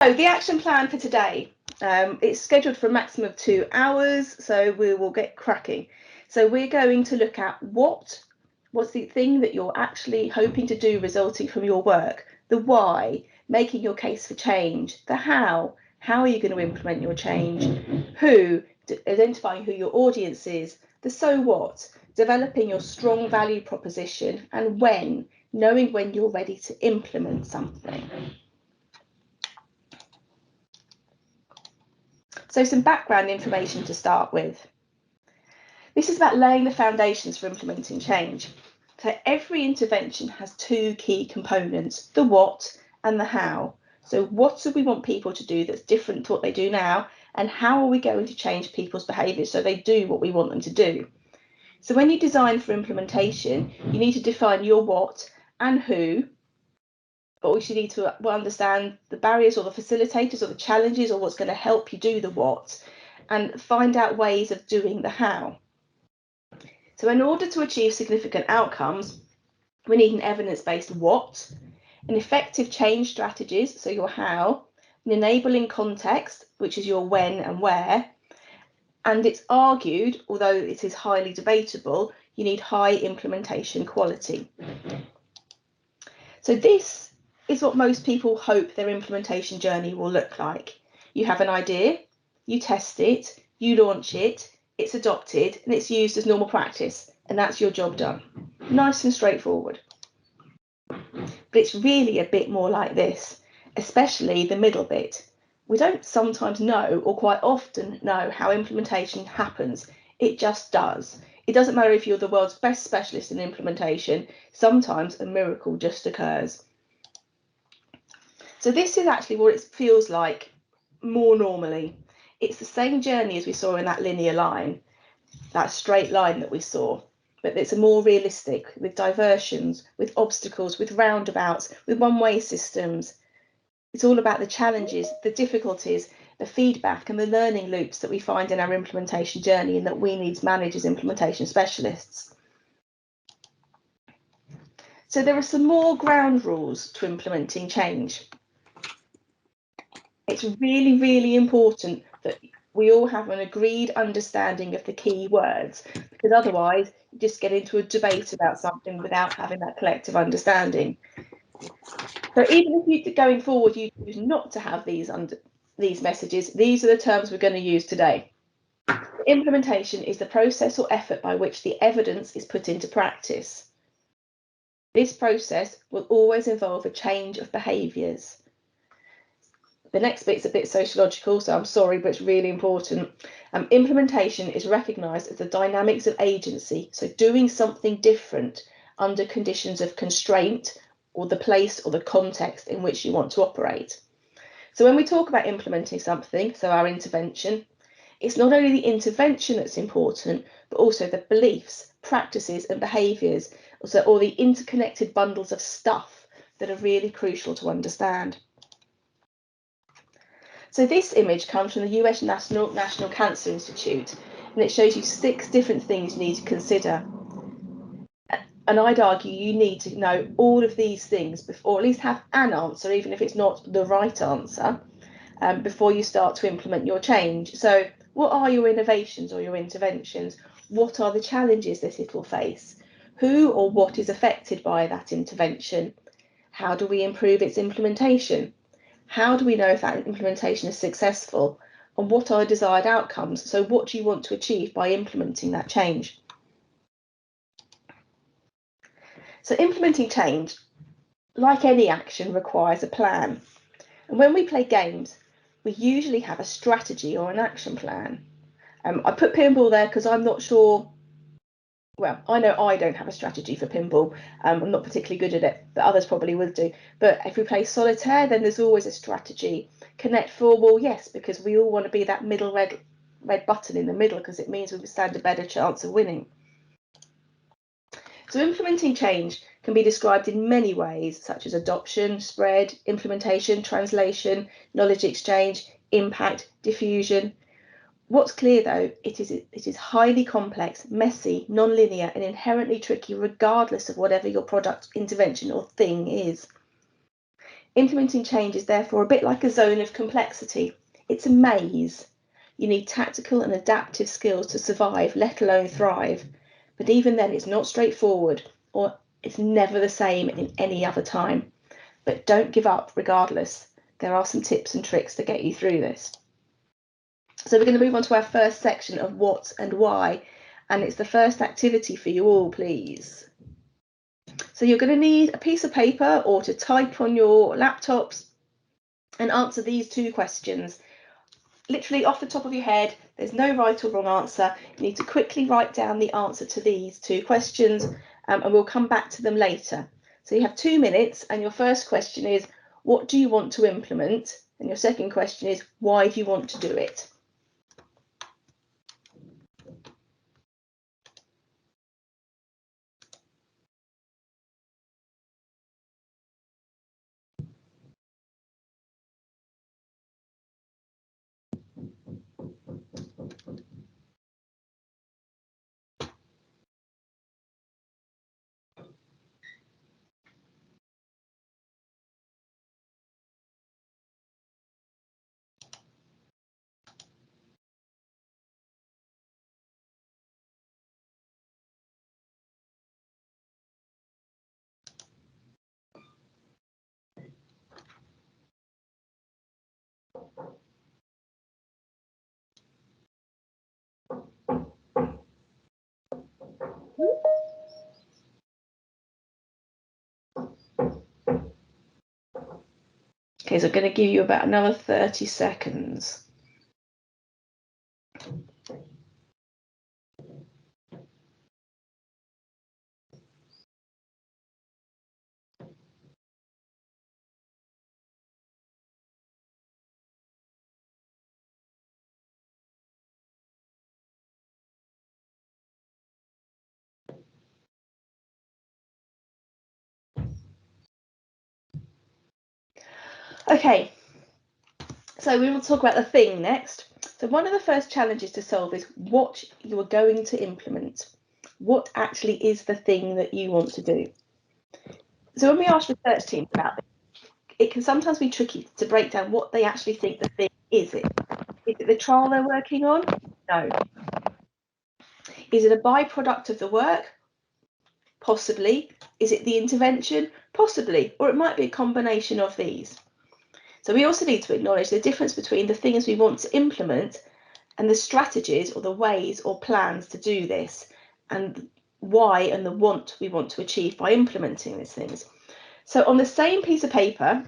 So the action plan for today, it's scheduled for a maximum of 2 hours, so we will get cracking. So we're going to look at what's the thing that you're actually hoping to do resulting from your work, the why, making your case for change, the how are you going to implement your change, who, identifying who your audience is, the so what, developing your strong value proposition, and when, knowing when you're ready to implement something. So some background information to start with. This is about laying the foundations for implementing change. So every intervention has two key components, the what and the how. So what do we want people to do that's different to what they do now, and how are we going to change people's behaviours so they do what we want them to do? So when you design for implementation, you need to define your what and who, but also you need to understand the barriers or the facilitators or the challenges or what's going to help you do the what, and find out ways of doing the how. So in order to achieve significant outcomes, we need an evidence-based what, an effective change strategies, so your how, an enabling context, which is your when and where, and it's argued, although it is highly debatable, you need high implementation quality. So this is what most people hope their implementation journey will look like. You have an idea, you test it, you launch it, it's adopted, and it's used as normal practice, and that's your job done. Nice and straightforward. But it's really a bit more like this, especially the middle bit. We don't sometimes know, or quite often know, how implementation happens. It just does. It doesn't matter if you're the world's best specialist in implementation, sometimes a miracle just occurs. So this is actually what it feels like more normally. It's the same journey as we saw in that linear line, that straight line that we saw, but it's a more realistic, with diversions, with obstacles, with roundabouts, with one-way systems. It's all about the challenges, the difficulties, the feedback and the learning loops that we find in our implementation journey and that we need to manage as implementation specialists. So there are some more ground rules to implementing change. It's really, really important that we all have an agreed understanding of the key words, because otherwise you just get into a debate about something without having that collective understanding. So even if you, going forward, you choose not to have these messages, these are the terms we're going to use today. Implementation is the process or effort by which the evidence is put into practice. This process will always involve a change of behaviours. The next bit's a bit sociological, so I'm sorry, but it's really important. Implementation is recognised as the dynamics of agency, so doing something different under conditions of constraint or the place or the context in which you want to operate. So when we talk about implementing something, so our intervention, it's not only the intervention that's important, but also the beliefs, practices and behaviours, or the interconnected bundles of stuff that are really crucial to understand. So this image comes from the US National Cancer Institute, and it shows you 6 different things you need to consider. And I'd argue you need to know all of these things before, or at least have an answer, even if it's not the right answer, before you start to implement your change. So what are your innovations or your interventions? What are the challenges that it will face? Who or what is affected by that intervention? How do we improve its implementation? How do we know if that implementation is successful? And what are desired outcomes? So what do you want to achieve by implementing that change? So implementing change, like any action, requires a plan. And when we play games, we usually have a strategy or an action plan. I put pinball there because I'm not sure. Well, I know I don't have a strategy for pinball. I'm not particularly good at it, but others probably would do. But if we play solitaire, then there's always a strategy. Connect 4, well, yes, because we all want to be that middle red button in the middle, because it means we stand a better chance of winning. So implementing change can be described in many ways, such as adoption, spread, implementation, translation, knowledge exchange, impact, diffusion. What's clear, though, it is highly complex, messy, non-linear and inherently tricky, regardless of whatever your product, intervention or thing is. Implementing change is therefore a bit like a zone of complexity. It's a maze. You need tactical and adaptive skills to survive, let alone thrive. But even then, it's not straightforward, or it's never the same in any other time. But don't give up regardless. There are some tips and tricks to get you through this. So we're going to move on to our first section of what and why, and it's the first activity for you all, please. So you're going to need a piece of paper or to type on your laptops and answer these two questions. Literally off the top of your head, there's no right or wrong answer. You need to quickly write down the answer to these two questions, and we'll come back to them later. So you have 2 minutes, and your first question is, what do you want to implement? And your second question is, why do you want to do it? Okay, so I'm going to give you about another 30 seconds. Okay, so we will talk about the thing next. So one of the first challenges to solve is what you are going to implement. What actually is the thing that you want to do? So when we ask research teams about this, it can sometimes be tricky to break down what they actually think the thing is. Is it the trial they're working on? No. Is it a byproduct of the work? Possibly. Is it the intervention? Possibly. Or it might be a combination of these. So we also need to acknowledge the difference between the things we want to implement and the strategies or the ways or plans to do this, and why and the want we want to achieve by implementing these things. So on the same piece of paper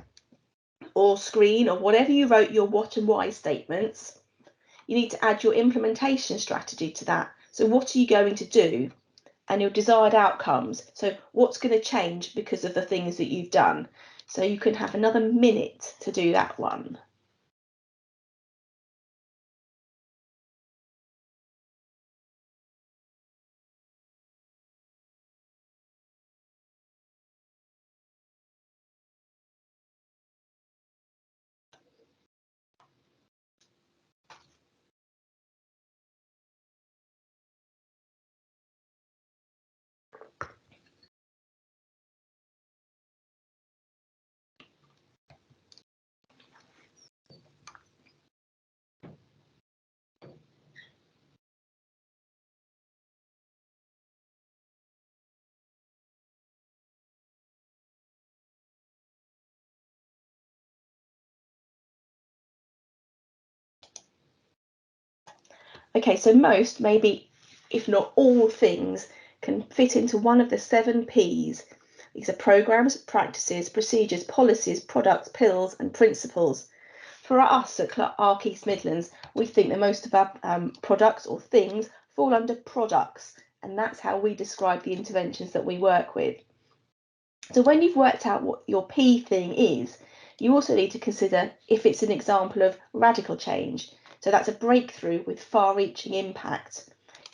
or screen or whatever you wrote your what and why statements, you need to add your implementation strategy to that. So what are you going to do? And your desired outcomes. So what's going to change because of the things that you've done? So you can have another minute to do that one. Okay, so most, maybe if not all things, can fit into one of the 7 P's. These are programs, practices, procedures, policies, products, pills, and principles. For us at ARC East Midlands, we think that most of our products or things fall under products, and that's how we describe the interventions that we work with. So when you've worked out what your P thing is, you also need to consider if it's an example of radical change. So that's a breakthrough with far-reaching impact.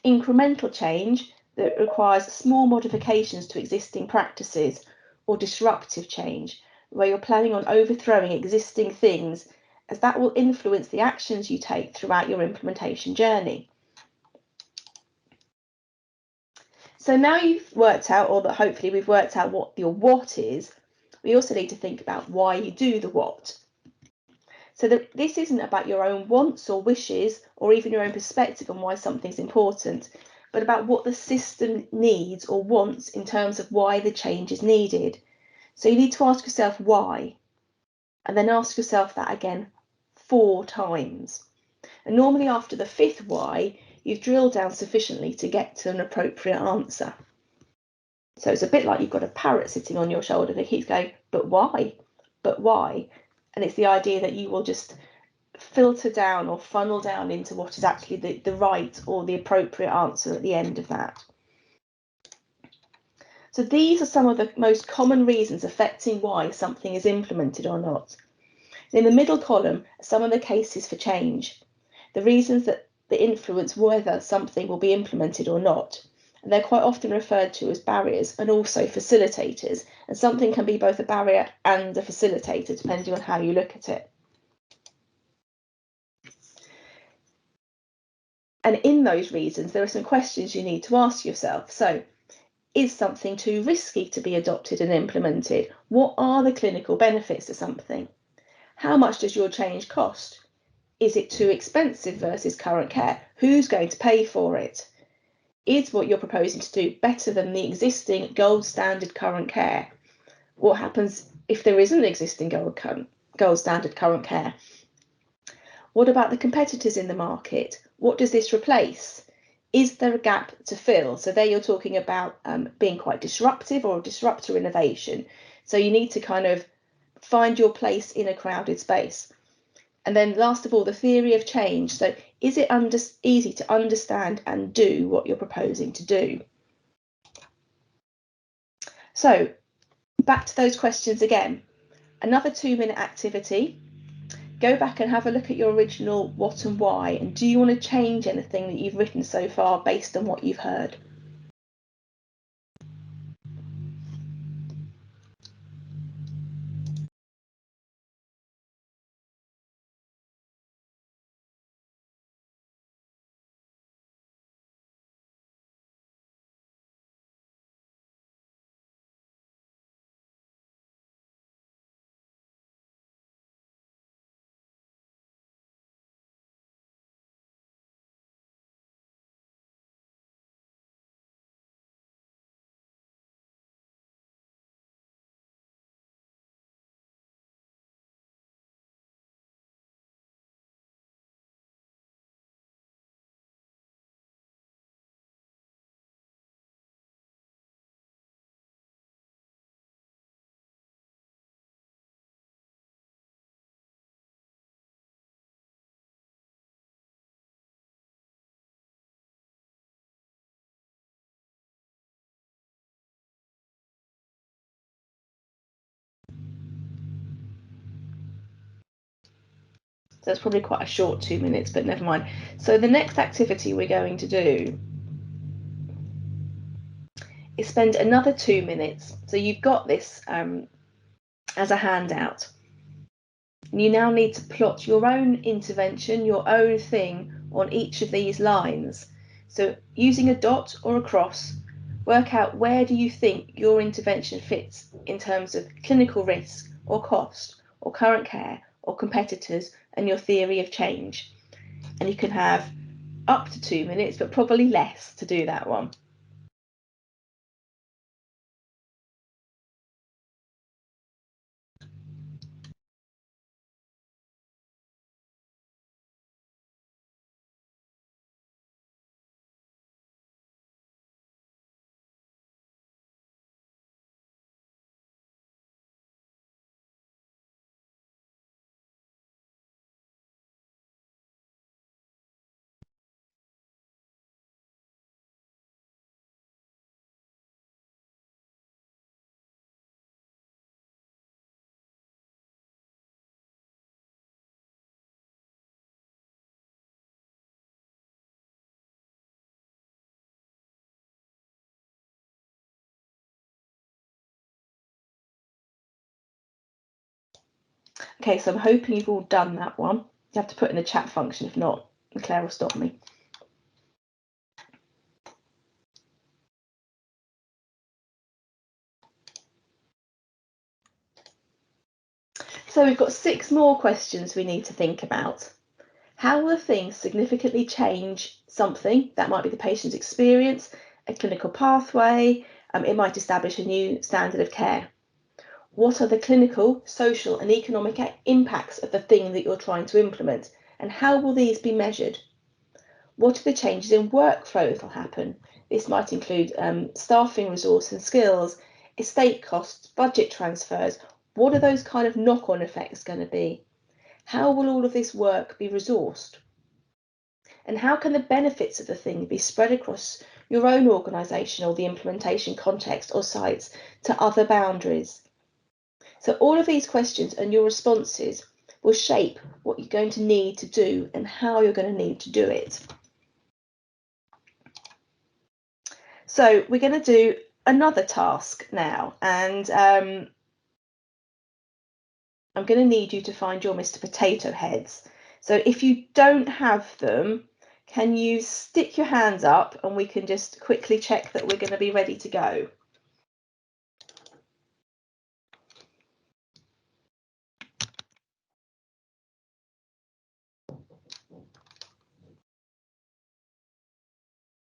Incremental change that requires small modifications to existing practices, or disruptive change, where you're planning on overthrowing existing things, as that will influence the actions you take throughout your implementation journey. So now you've worked out, or that hopefully we've worked out what your what is, We also need to think about why you do the what. So that this isn't about your own wants or wishes or even your own perspective on why something's important, but about what the system needs or wants in terms of why the change is needed. So you need to ask yourself why, and then ask yourself that again 4 times. And normally after the 5th why, you've drilled down sufficiently to get to an appropriate answer. So it's a bit like you've got a parrot sitting on your shoulder that keeps going, but why? But why? And it's the idea that you will just filter down or funnel down into what is actually the right or the appropriate answer at the end of that. So these are some of the most common reasons affecting why something is implemented or not. In the middle column are some of the cases for change, the reasons that influence whether something will be implemented or not. And they're quite often referred to as barriers and also facilitators, and something can be both a barrier and a facilitator depending on how you look at it. And in those reasons, there are some questions you need to ask yourself. So, is something too risky to be adopted and implemented? What are the clinical benefits to something? How much does your change cost? Is it too expensive versus current care? Who's going to pay for it? Is what you're proposing to do better than the existing gold standard current care? What happens if there isn't existing gold standard current care? What about the competitors in the market? What does this replace? Is there a gap to fill? So there you're talking about being quite disruptive or disruptor innovation. So you need to kind of find your place in a crowded space. And then last of all, the theory of change. So is it easy to understand and do what you're proposing to do? So back to those questions again. Another 2-minute activity. Go back and have a look at your original what and why, and do you want to change anything that you've written so far based on what you've heard? So it's probably quite a short 2 minutes, but never mind. So the next activity we're going to do is spend another 2 minutes. So you've got this as a handout. And you now need to plot your own intervention, your own thing on each of these lines. So using a dot or a cross, work out where do you think your intervention fits in terms of clinical risk or cost or current care or competitors and your theory of change. And you can have up to 2 minutes, but probably less to do that one. Okay, so I'm hoping you've all done that one. You have to put in the chat function, if not, Claire will stop me. So we've got 6 more questions we need to think about. How will a thing significantly change something? That might be the patient's experience, a clinical pathway, it might establish a new standard of care. What are the clinical, social and economic impacts of the thing that you're trying to implement, and how will these be measured? What are the changes in workflow that will happen? This might include staffing resource and skills, estate costs, budget transfers. What are those kind of knock-on effects going to be? How will all of this work be resourced? And how can the benefits of the thing be spread across your own organisation or the implementation context or sites to other boundaries? So all of these questions and your responses will shape what you're going to need to do and how you're going to need to do it. So we're going to do another task now, and I'm going to need you to find your Mr. Potato Heads. So if you don't have them, can you stick your hands up and we can just quickly check that we're going to be ready to go?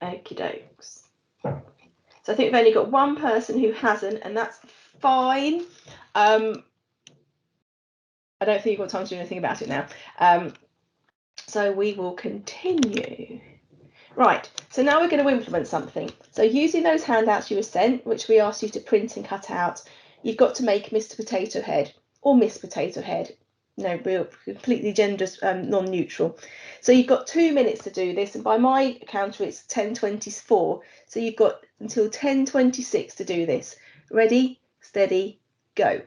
Okie dokes. So I think we've only got one person who hasn't, and that's fine. I don't think you've got time to do anything about it now. So we will continue. Right, so now we're going to implement something. So using those handouts you were sent, which we asked you to print and cut out, you've got to make Mr. Potato Head or Miss Potato Head. No, real, completely gender non-neutral. So you've got 2 minutes to do this, and by my counter it's 10:24. So you've got until 10:26 to do this. Ready, steady, go.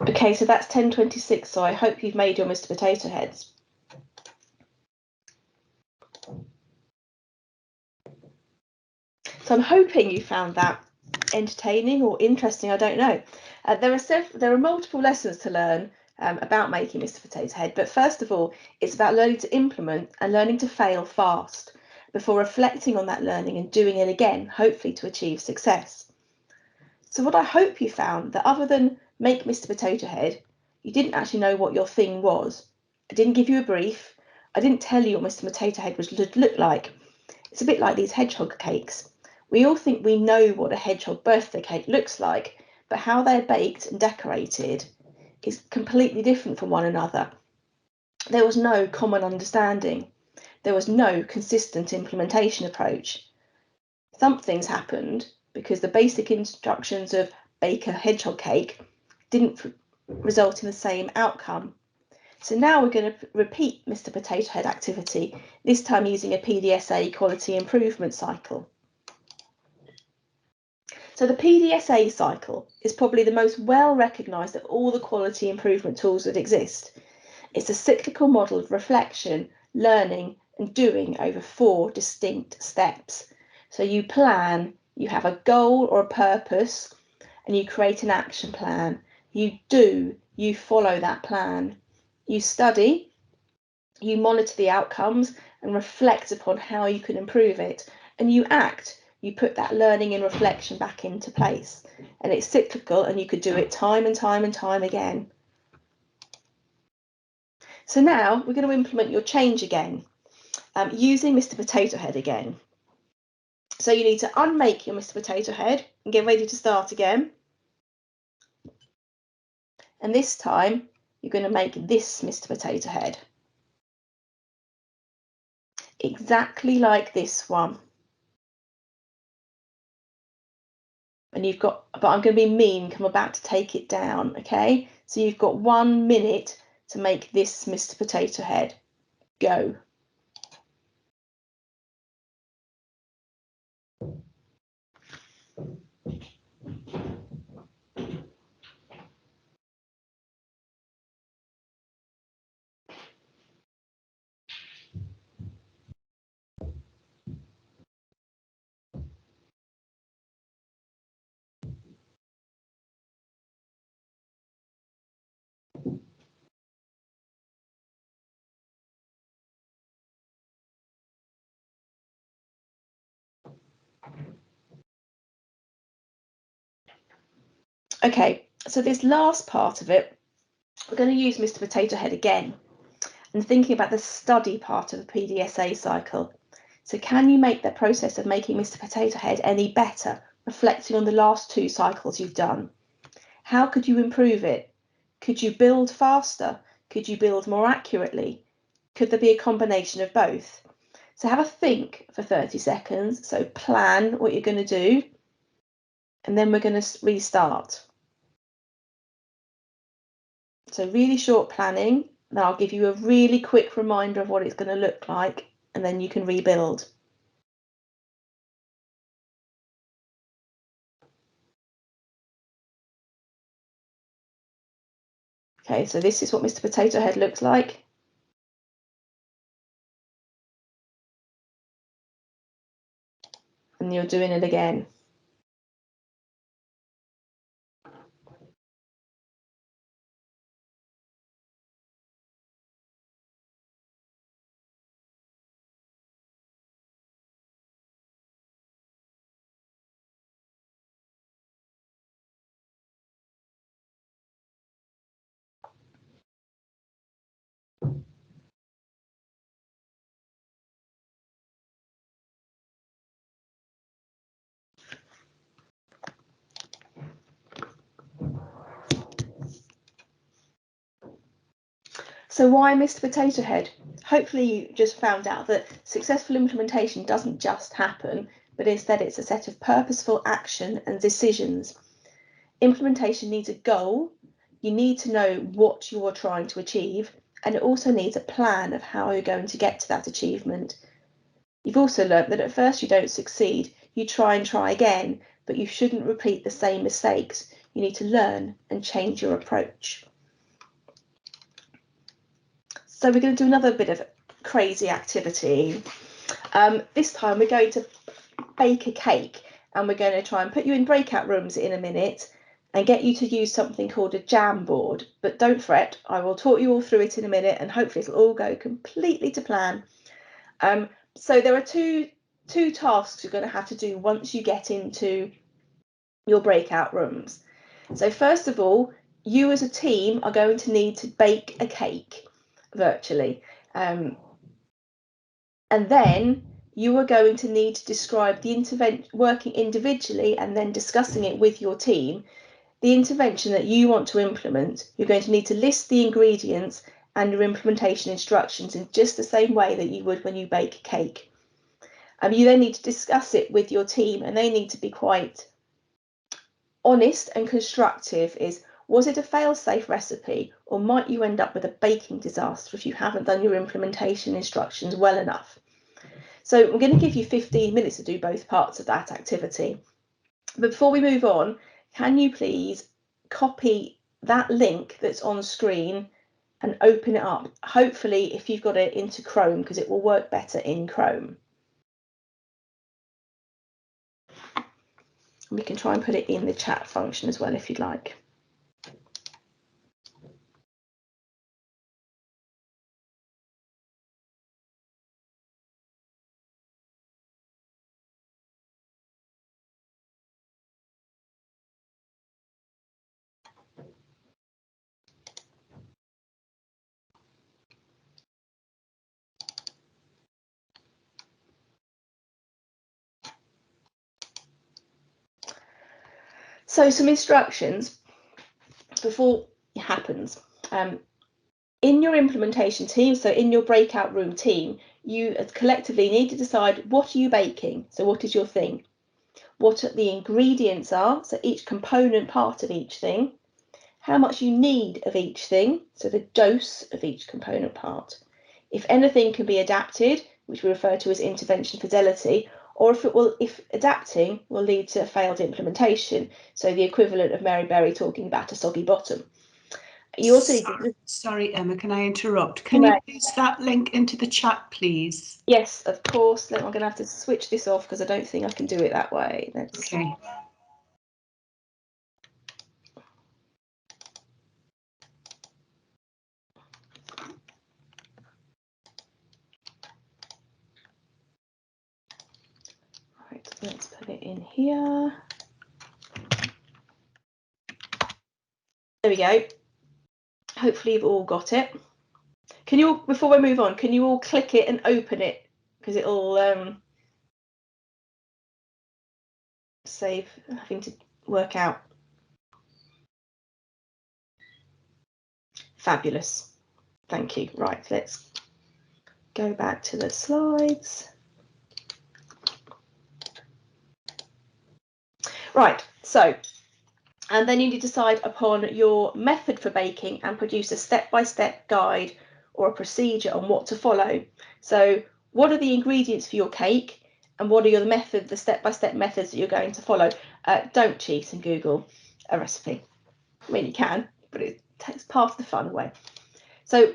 Okay, so that's 10:26, so I hope you've made your Mr. Potato Heads. So I'm hoping you found that entertaining or interesting, I don't know. There are multiple lessons to learn about making Mr. Potato Head, but first of all, it's about learning to implement and learning to fail fast before reflecting on that learning and doing it again, hopefully to achieve success. So what I hope you found that other than make Mr. Potato Head, you didn't actually know what your thing was. I didn't give you a brief. I didn't tell you what Mr. Potato Head would look like. It's a bit like these hedgehog cakes. We all think we know what a hedgehog birthday cake looks like, but how they're baked and decorated is completely different from one another. There was no common understanding. There was no consistent implementation approach. Something's happened because the basic instructions of bake a hedgehog cake didn't result in the same outcome. So now we're going to repeat Mr. Potato Head activity, this time using a PDSA quality improvement cycle. So the PDSA cycle is probably the most well recognised of all the quality improvement tools that exist. It's a cyclical model of reflection, learning and doing over 4 distinct steps. So you plan, you have a goal or a purpose, and you create an action plan. You do, you follow that plan. You study, you monitor the outcomes and reflect upon how you can improve it. And you act, you put that learning and reflection back into place. And it's cyclical, and you could do it time and time and time again. So now we're going to implement your change again, using Mr. Potato Head again. So you need to unmake your Mr. Potato Head and get ready to start again. And this time you're going to make this Mr. Potato Head. Exactly like this one. And you've got, but I'm going to be mean because I'm about to take it down, okay? So you've got 1 minute to make this Mr. Potato Head. Go. Okay, so this last part of it, we're going to use Mr. Potato Head again and thinking about the study part of the PDSA cycle. So can you make the process of making Mr. Potato Head any better, reflecting on the last 2 cycles you've done? How could you improve it? Could you build faster? Could you build more accurately? Could there be a combination of both? So have a think for 30 seconds. So plan what you're going to do, and then we're going to restart. So really short planning. Then I'll give you a really quick reminder of what it's going to look like, and then you can rebuild. Okay, so this is what Mr. Potato Head looks like. And you're doing it again. So why Mr. Potato Head? Hopefully you just found out that successful implementation doesn't just happen, but instead it's a set of purposeful action and decisions. Implementation needs a goal. You need to know what you're trying to achieve, and it also needs a plan of how you're going to get to that achievement. You've also learnt that at first you don't succeed. You try and try again, but you shouldn't repeat the same mistakes. You need to learn and change your approach. So we're going to do another bit of crazy activity. This time we're going to bake a cake, and we're going to try and put you in breakout rooms in a minute and get you to use something called a jam board. But don't fret, I will talk you all through it in a minute, and hopefully it'll all go completely to plan. So there are two tasks you're going to have to do once you get into your breakout rooms. So first of all, you as a team are going to need to bake a cake virtually. And then you are going to need to describe the intervention, working individually and then discussing it with your team, the intervention that you want to implement. You're going to need to list the ingredients and your implementation instructions in just the same way that you would when you bake a cake. You then need to discuss it with your team, and they need to be quite honest and constructive. Was it a fail-safe recipe, or might you end up with a baking disaster if you haven't done your implementation instructions well enough? So I'm going to give you 15 minutes to do both parts of that activity. But before we move on, can you please copy that link that's on screen and open it up? Hopefully, if you've got it into Chrome, because it will work better in Chrome. We can try and put it in the chat function as well if you'd like. So some instructions before it happens. In your implementation team, so in your breakout room team, you collectively need to decide, what are you baking? So what is your thing? What the ingredients are, so each component part of each thing, how much you need of each thing, so the dose of each component part. If anything can be adapted, which we refer to as intervention fidelity, or if adapting will lead to a failed implementation, so the equivalent of Mary Berry talking about a soggy bottom. You also sorry, Emma, can I interrupt? Can you paste that link into the chat, please? Yes, of course. I'm going to have to switch this off because I don't think I can do it that way. Okay. Right, let's put it in here. There we go. Hopefully you've all got it. Can you all, before we move on, can you all click it and open it? Because it'll save having to work out. Fabulous. Thank you. Right, let's go back to the slides. Right, so, and then you need to decide upon your method for baking and produce a step-by-step guide or a procedure on what to follow. So what are the ingredients for your cake and what are the step-by-step methods that you're going to follow? Don't cheat and Google a recipe. I mean, you can, but it takes part of the fun away. So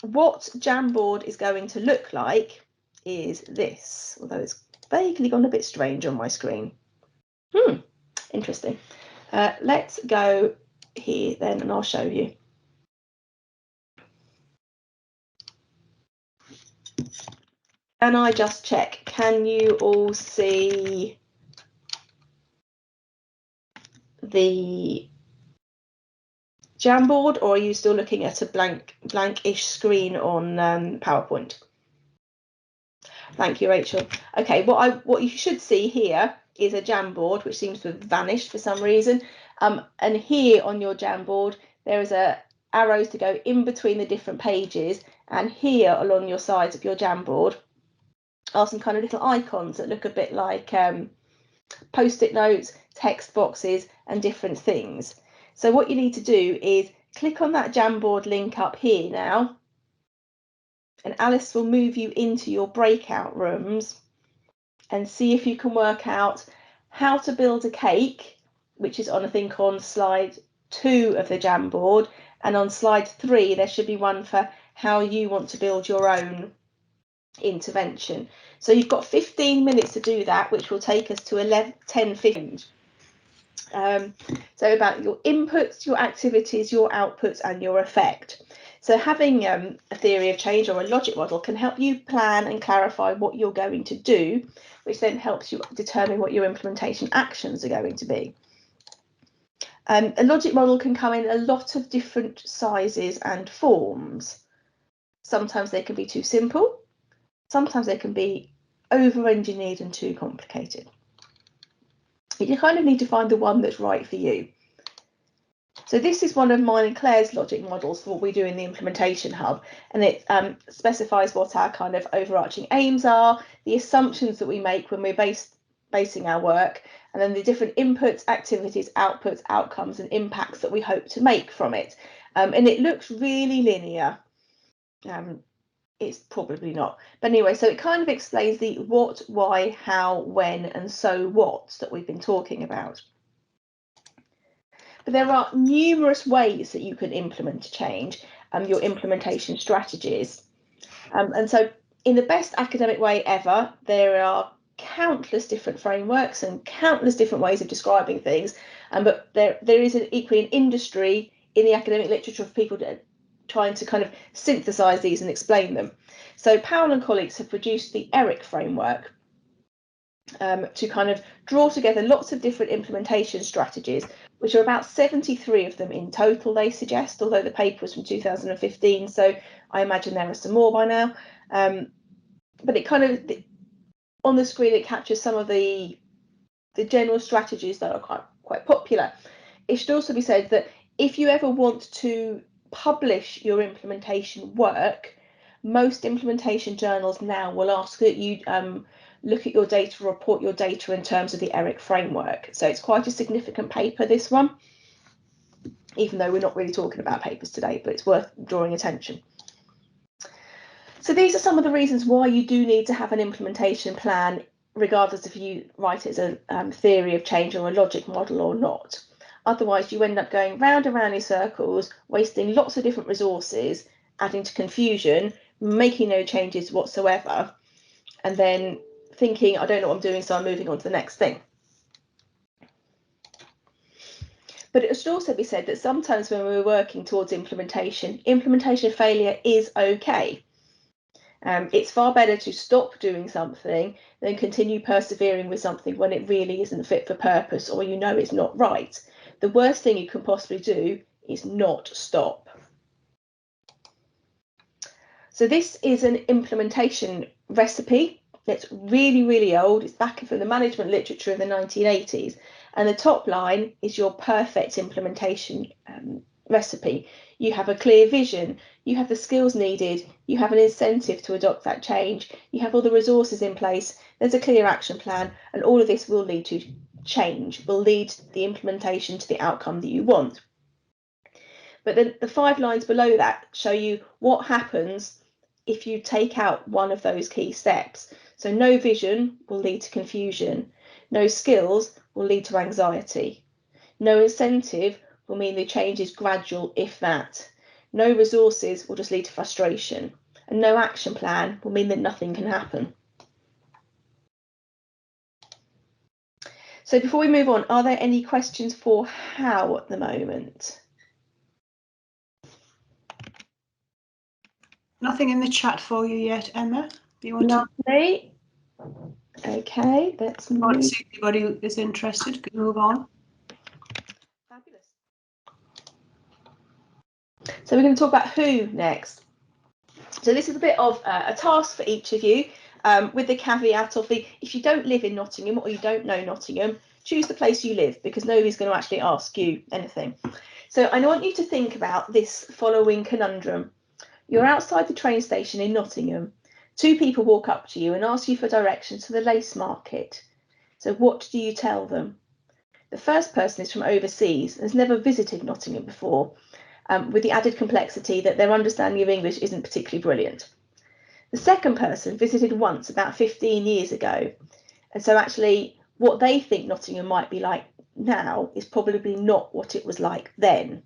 what Jamboard is going to look like is this, although it's vaguely gone a bit strange on my screen. Interesting. Let's go here then and I'll show you. And I just check, can you all see the Jamboard, or are you still looking at a blank-ish screen on PowerPoint? Thank you, Rachel. Okay, what you should see here is a Jamboard, which seems to have vanished for some reason. And here on your Jamboard, there is arrows to go in between the different pages, and here along your sides of your Jamboard are some kind of little icons that look a bit like post-it notes, text boxes, and different things. So what you need to do is click on that Jamboard link up here now, and Alice will move you into your breakout rooms and see if you can work out how to build a cake, which is on, I think, on slide 2 of the Jamboard, and on slide 3 there should be one for how you want to build your own intervention. So you've got 15 minutes to do that, which will take us to 10:15. So about your inputs, your activities, your outputs, and your effect. So having a theory of change or a logic model can help you plan and clarify what you're going to do, which then helps you determine what your implementation actions are going to be. A logic model can come in a lot of different sizes and forms. Sometimes they can be too simple. Sometimes they can be over-engineered and too complicated. You kind of need to find the one that's right for you. So this is one of mine and Claire's logic models for what we do in the implementation hub, and it specifies what our kind of overarching aims are, the assumptions that we make when we're basing our work, and then the different inputs, activities, outputs, outcomes, and impacts that we hope to make from it. And it looks really linear. it's probably not. But anyway, so it kind of explains the what, why, how, when, and so what that we've been talking about. But there are numerous ways that you can implement a change, your implementation strategies. And so in the best academic way ever, there are countless different frameworks and countless different ways of describing things. But there is equally an industry in the academic literature of people trying to kind of synthesize these and explain them. So Powell and colleagues have produced the ERIC framework to kind of draw together lots of different implementation strategies, which are about 73 of them in total, they suggest, although the paper was from 2015, so I imagine there are some more by now. But it kind of, on the screen, it captures some of the general strategies that are quite popular. It should also be said that if you ever want to publish your implementation work, most implementation journals now will ask that you look at your data, report your data in terms of the ERIC framework. So it's quite a significant paper, this one, even though we're not really talking about papers today, but it's worth drawing attention. So these are some of the reasons why you do need to have an implementation plan, regardless if you write it as a theory of change or a logic model or not. Otherwise, you end up going round and round in circles, wasting lots of different resources, adding to confusion, making no changes whatsoever, and then thinking, I don't know what I'm doing, so I'm moving on to the next thing. But it should also be said that sometimes when we're working towards implementation failure is okay. It's far better to stop doing something than continue persevering with something when it really isn't fit for purpose or you know it's not right. The worst thing you can possibly do is not stop. So this is an implementation recipe. It's really, really old. It's back from the management literature in the 1980s. And the top line is your perfect implementation recipe. You have a clear vision, you have the skills needed, you have an incentive to adopt that change, you have all the resources in place, there's a clear action plan, and all of this will lead to change, will lead the implementation to the outcome that you want. But then the 5 lines below that show you what happens if you take out one of those key steps. So no vision will lead to confusion, no skills will lead to anxiety, no incentive will mean the change is gradual, if that. No resources will just lead to frustration, and no action plan will mean that nothing can happen. So before we move on, are there any questions for how at the moment? Nothing in the chat for you yet, Emma. You want Lovely. Okay, let's move. See if anybody is interested. Can move on. Fabulous. So we're going to talk about who next. So this is a bit of a task for each of you, with the caveat of if you don't live in Nottingham or you don't know Nottingham, choose the place you live because nobody's going to actually ask you anything. So I want you to think about this following conundrum. You're outside the train station in Nottingham. 2 people walk up to you and ask you for directions to the lace market. So what do you tell them? The first person is from overseas and has never visited Nottingham before, with the added complexity that their understanding of English isn't particularly brilliant. The second person visited once about 15 years ago, and so actually what they think Nottingham might be like now is probably not what it was like then.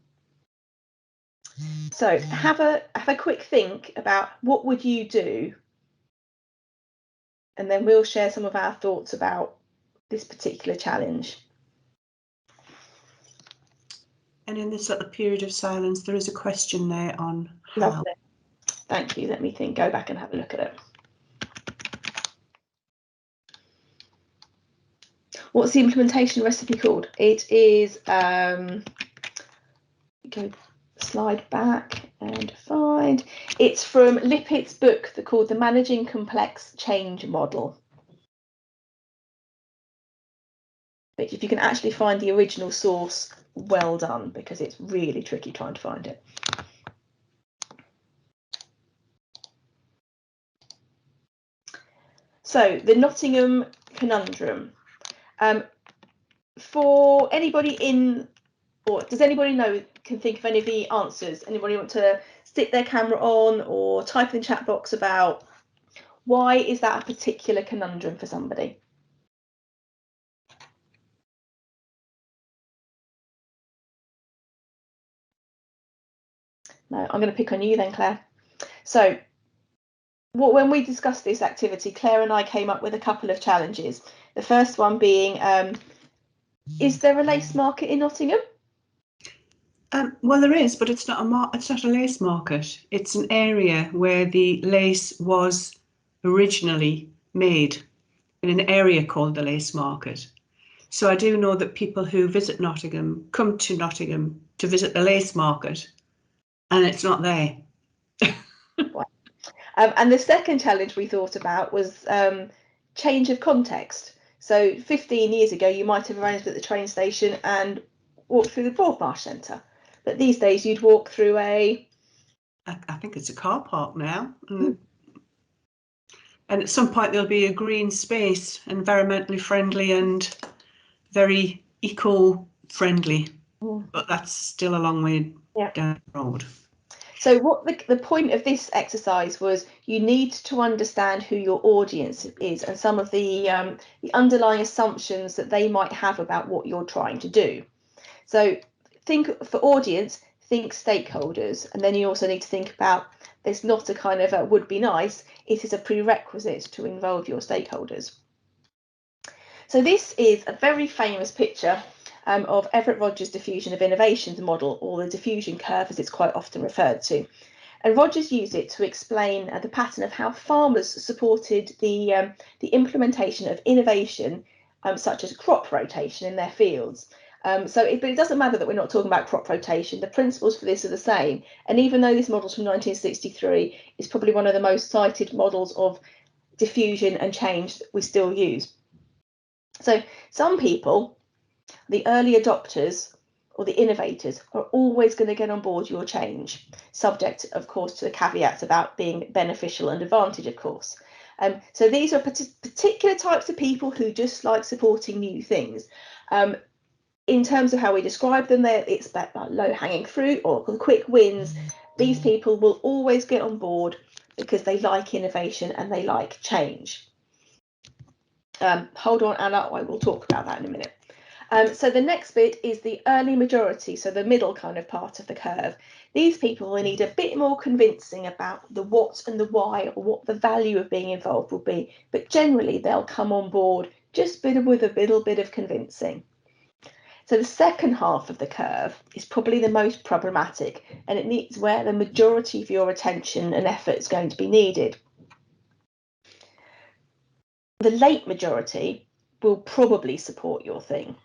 So have a quick think about what would you do, and then we'll share some of our thoughts about this particular challenge. And in this little period of silence, there is a question there on how. Lovely. Thank you. Let me think. Go back and have a look at it. What's the implementation recipe called? It is, go slide back and find. It's from Lippitt's book called The Managing Complex Change Model. But if you can actually find the original source, well done, because it's really tricky trying to find it. So the Nottingham conundrum. For anybody in, or does anybody know, can think of any of the answers? Anybody want to stick their camera on or type in the chat box about why is that a particular conundrum for somebody. No, I'm going to pick on you then, Claire. So when we discussed this activity, Claire and I came up with a couple of challenges. The first one being, is there a lace market in Nottingham? Well, there is, but it's not a lace market. It's an area where the lace was originally made, in an area called the Lace Market. So I do know that people who visit Nottingham come to Nottingham to visit the Lace Market, and it's not there. And the second challenge we thought about was change of context. So 15 years ago, you might have arranged at the train station and walked through the Broadmarsh Centre. But these days, you'd walk through I think it's a car park now. And at some point, there'll be a green space, environmentally friendly and very eco-friendly. But that's still a long way down the road. So what the point of this exercise was, you need to understand who your audience is and some of the underlying assumptions that they might have about what you're trying to do. So think for audience, think stakeholders, and then you also need to think about, there's not a kind of a would be nice, it is a prerequisite to involve your stakeholders. So this is a very famous picture of Everett Rogers' diffusion of innovations model, or the diffusion curve as it's quite often referred to. And Rogers used it to explain the pattern of how farmers supported the implementation of innovation, such as crop rotation in their fields. But it doesn't matter that we're not talking about crop rotation. The principles for this are the same. And even though this model's from 1963, it's probably one of the most cited models of diffusion and change that we still use. So some people, the early adopters or the innovators, are always going to get on board your change, subject, of course, to the caveats about being beneficial and advantage, of course. So these are particular types of people who just like supporting new things. In terms of how we describe them, it's about low-hanging fruit or quick wins. These people will always get on board because they like innovation and they like change. Hold on, Anna, I will talk about that in a minute. So the next bit is the early majority, so the middle kind of part of the curve. These people will need a bit more convincing about the what and the why, or what the value of being involved will be, but generally they'll come on board just with a little bit of convincing. So the second half of the curve is probably the most problematic, and it needs where the majority of your attention and effort is going to be needed. The late majority will probably support your thing,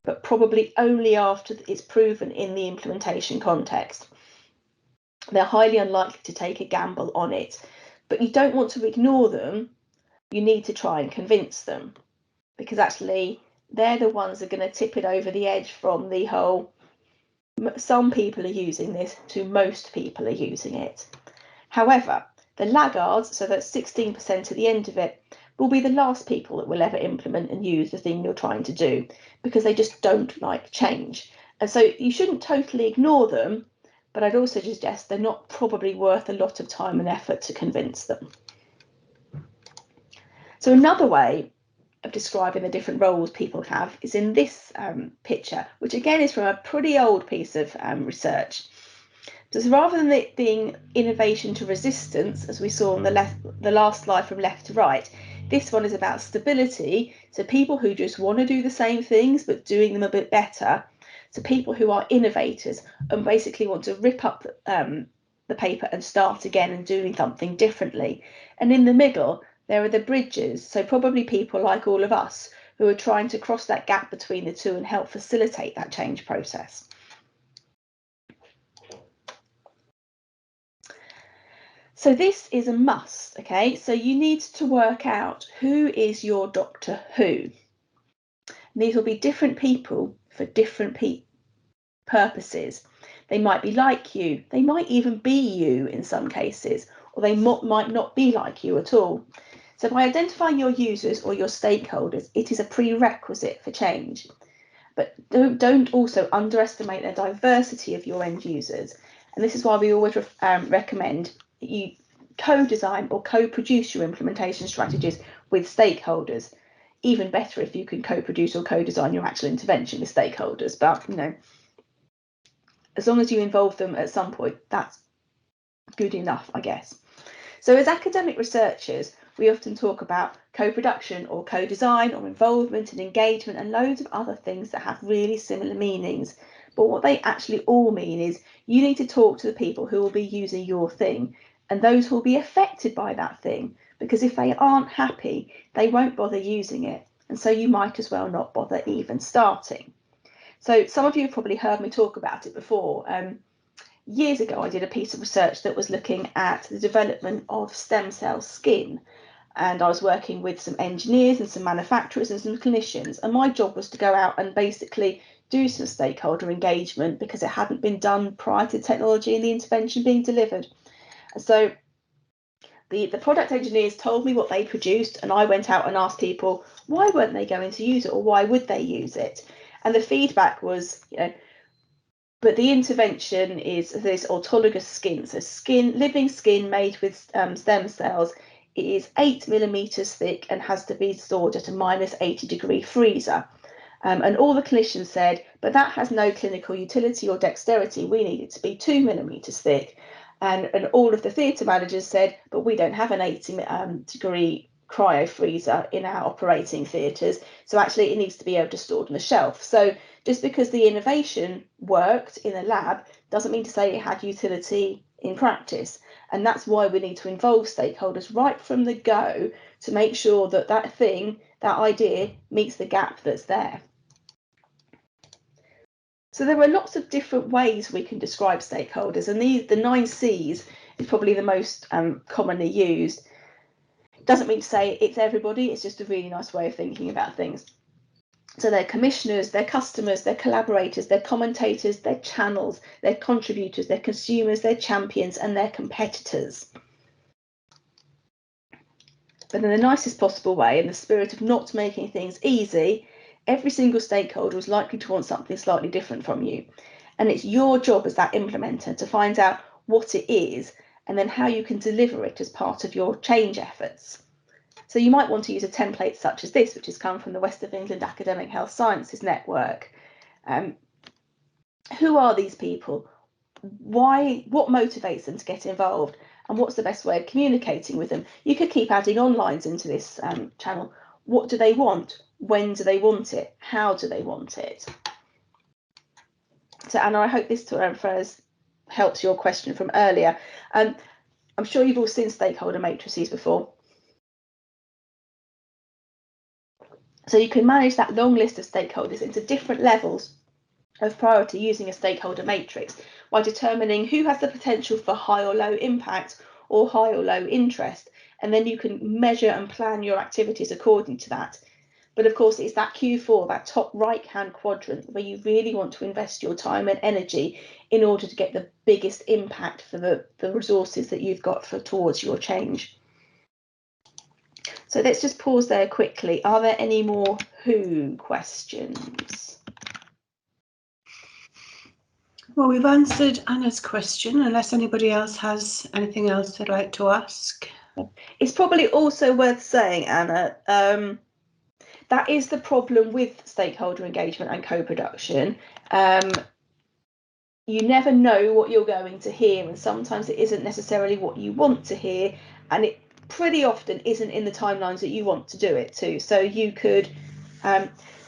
but probably only after it's proven in the implementation context. They're highly unlikely to take a gamble on it, but you don't want to ignore them. You need to try and convince them, because actually they're the ones that are going to tip it over the edge from the whole some people are using this to most people are using it. However, the laggards, so that's 16% at the end of it, will be the last people that will ever implement and use the thing you're trying to do, because they just don't like change. And so you shouldn't totally ignore them, but I'd also suggest they're not probably worth a lot of time and effort to convince them. So another way of describing the different roles people have is in this picture, which again is from a pretty old piece of research. So rather than it being innovation to resistance, as we saw on the last slide from left to right, this one is about stability. So people who just want to do the same things, but doing them a bit better. So people who are innovators and basically want to rip up the paper and start again and doing something differently. And in the middle, there are the bridges. So probably people like all of us who are trying to cross that gap between the two and help facilitate that change process. So this is a must, okay? So you need to work out who is your Doctor Who. And these will be different people for different purposes. They might be like you, they might even be you in some cases, or they might not be like you at all. So by identifying your users or your stakeholders, it is a prerequisite for change. But don't also underestimate the diversity of your end users. And this is why we always recommend that you co-design or co-produce your implementation strategies with stakeholders. Even better if you can co-produce or co-design your actual intervention with stakeholders. But, you know, as long as you involve them at some point, that's good enough, I guess. So as academic researchers, we often talk about co-production or co-design or involvement and engagement and loads of other things that have really similar meanings. But what they actually all mean is you need to talk to the people who will be using your thing and those who will be affected by that thing, because if they aren't happy, they won't bother using it. And so you might as well not bother even starting. So some of you have probably heard me talk about it before. Years ago, I did a piece of research that was looking at the development of stem cell skin. And I was working with some engineers and some manufacturers and some clinicians. And my job was to go out and basically do some stakeholder engagement because it hadn't been done prior to technology and the intervention being delivered. And so the product engineers told me what they produced, and I went out and asked people, why weren't they going to use it, or why would they use it? And the feedback was, you know, but the intervention is this autologous skin. So living skin made with stem cells. It is 8 millimeters thick and has to be stored at a -80-degree freezer. And all the clinicians said, but that has no clinical utility or dexterity. We need it to be 2 millimeters thick. And all of the theatre managers said, but we don't have an 80-degree cryo freezer in our operating theatres. So actually it needs to be able to store on the shelf. So just because the innovation worked in a lab doesn't mean to say it had utility in practice. And that's why we need to involve stakeholders right from the go to make sure that that thing, that idea, meets the gap that's there. So there are lots of different ways we can describe stakeholders, and the 9 C's is probably the most commonly used. Doesn't mean to say it's everybody, it's just a really nice way of thinking about things. So they're commissioners, they're customers, they're collaborators, they're commentators, they're channels, they're contributors, they're consumers, they're champions, and they're competitors. But in the nicest possible way, in the spirit of not making things easy, every single stakeholder is likely to want something slightly different from you. And it's your job as that implementer to find out what it is and then how you can deliver it as part of your change efforts. So you might want to use a template such as this, which has come from the West of England Academic Health Sciences Network. Who are these people? Why? What motivates them to get involved? And what's the best way of communicating with them? You could keep adding onlines into this channel. What do they want? When do they want it? How do they want it? So, Anna, I hope this phrase helps your question from earlier. I'm sure you've all seen stakeholder matrices before. So you can manage that long list of stakeholders into different levels of priority using a stakeholder matrix by determining who has the potential for high or low impact or high or low interest, and then you can measure and plan your activities according to that. But of course, it's that Q4, that top right-hand quadrant, where you really want to invest your time and energy in order to get the biggest impact for the resources that you've got towards your change. So let's just pause there quickly. Are there any more who questions? Well, we've answered Anna's question, unless anybody else has anything else they'd like to ask. It's probably also worth saying, Anna, that is the problem with stakeholder engagement and co-production. You never know what you're going to hear, and sometimes it isn't necessarily what you want to hear, and it pretty often isn't in the timelines that you want to do it to. So you could